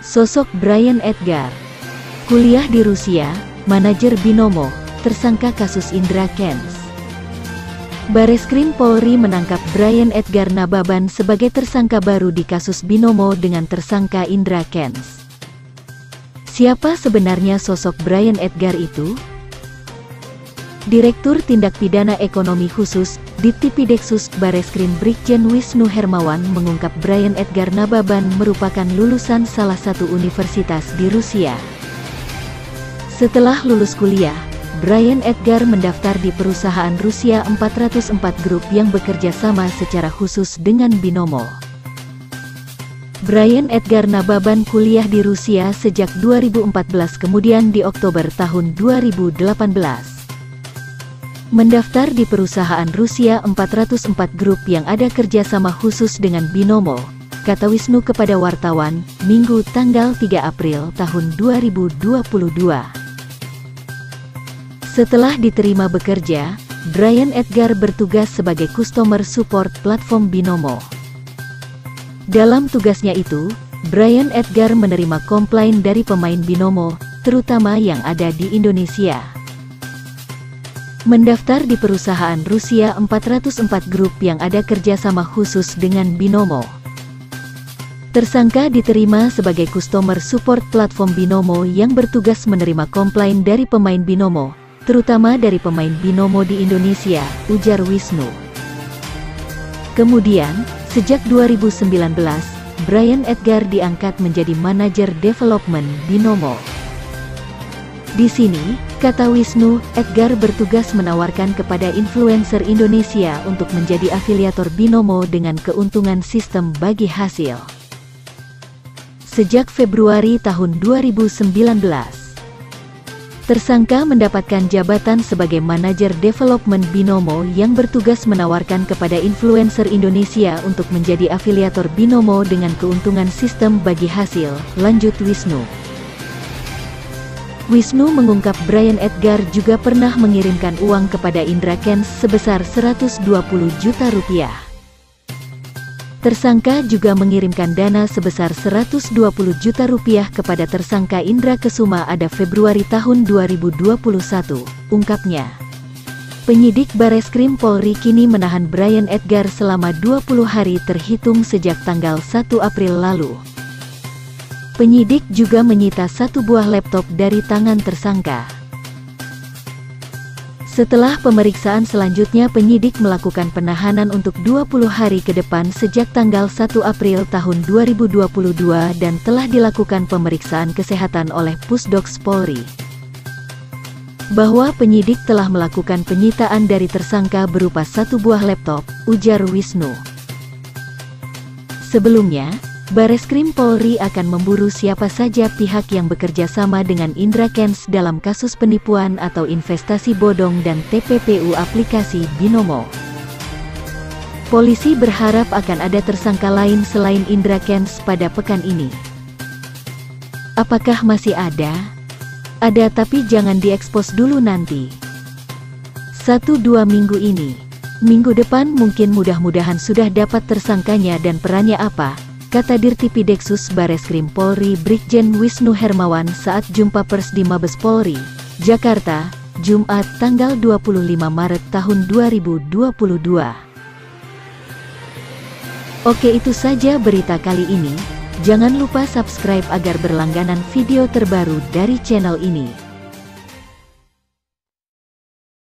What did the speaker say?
Sosok Brian Edgar. Kuliah di Rusia, manajer Binomo, tersangka kasus Indra Kents. Bareskrim Polri menangkap Brian Edgar Nababan sebagai tersangka baru di kasus Binomo dengan tersangka Indra Kents. Siapa sebenarnya sosok Brian Edgar itu? Direktur Tindak Pidana Ekonomi Khusus, Dittipideksus Bareskrim Brigjen Wisnu Hermawan mengungkap Brian Edgar Nababan merupakan lulusan salah satu universitas di Rusia. Setelah lulus kuliah, Brian Edgar mendaftar di perusahaan Rusia 404 Group yang bekerja sama secara khusus dengan Binomo. Brian Edgar Nababan kuliah di Rusia sejak 2014, kemudian di Oktober tahun 2018. Mendaftar di perusahaan Rusia 404 Group yang ada kerjasama khusus dengan Binomo, kata Wisnu kepada wartawan, Minggu tanggal 3 April tahun 2022. Setelah diterima bekerja, Brian Edgar bertugas sebagai Customer Support platform Binomo. Dalam tugasnya itu, Brian Edgar menerima komplain dari pemain Binomo, terutama yang ada di Indonesia. Mendaftar di perusahaan Rusia 404 Group yang ada kerjasama khusus dengan Binomo. Tersangka diterima sebagai Customer Support platform Binomo yang bertugas menerima komplain dari pemain Binomo, terutama dari pemain Binomo di Indonesia, ujar Wisnu. Kemudian, sejak 2019, Brian Edgar diangkat menjadi manajer development Binomo. Di sini, kata Wisnu, Edgar bertugas menawarkan kepada influencer Indonesia untuk menjadi afiliator Binomo dengan keuntungan sistem bagi hasil. Sejak Februari tahun 2019, tersangka mendapatkan jabatan sebagai manajer development Binomo yang bertugas menawarkan kepada influencer Indonesia untuk menjadi afiliator Binomo dengan keuntungan sistem bagi hasil, lanjut Wisnu. Wisnu mengungkap Brian Edgar juga pernah mengirimkan uang kepada Indra Kents sebesar 120 juta rupiah. Tersangka juga mengirimkan dana sebesar 120 juta rupiah kepada tersangka Indra Kesuma pada Februari tahun 2021, ungkapnya. Penyidik Bareskrim Polri kini menahan Brian Edgar selama 20 hari terhitung sejak tanggal 1 April lalu. Penyidik juga menyita 1 buah laptop dari tangan tersangka. Setelah pemeriksaan selanjutnya, penyidik melakukan penahanan untuk 20 hari ke depan sejak tanggal 1 April tahun 2022 dan telah dilakukan pemeriksaan kesehatan oleh Pusdoks Polri. Bahwa penyidik telah melakukan penyitaan dari tersangka berupa 1 buah laptop, ujar Wisnu. Sebelumnya, Bareskrim Polri akan memburu siapa saja pihak yang bekerja sama dengan Indra Kents dalam kasus penipuan atau investasi bodong dan TPPU aplikasi Binomo. Polisi berharap akan ada tersangka lain selain Indra Kents pada pekan ini. Apakah masih ada? Ada, tapi jangan diekspos dulu nanti. 1-2 minggu ini. Minggu depan mungkin, mudah-mudahan sudah dapat tersangkanya dan perannya apa, kata Dittipideksus Bareskrim Polri Brigjen Wisnu Hermawan saat jumpa pers di Mabes Polri, Jakarta, Jumat tanggal 25 Maret tahun 2022. Oke, itu saja berita kali ini. Jangan lupa subscribe agar berlangganan video terbaru dari channel ini.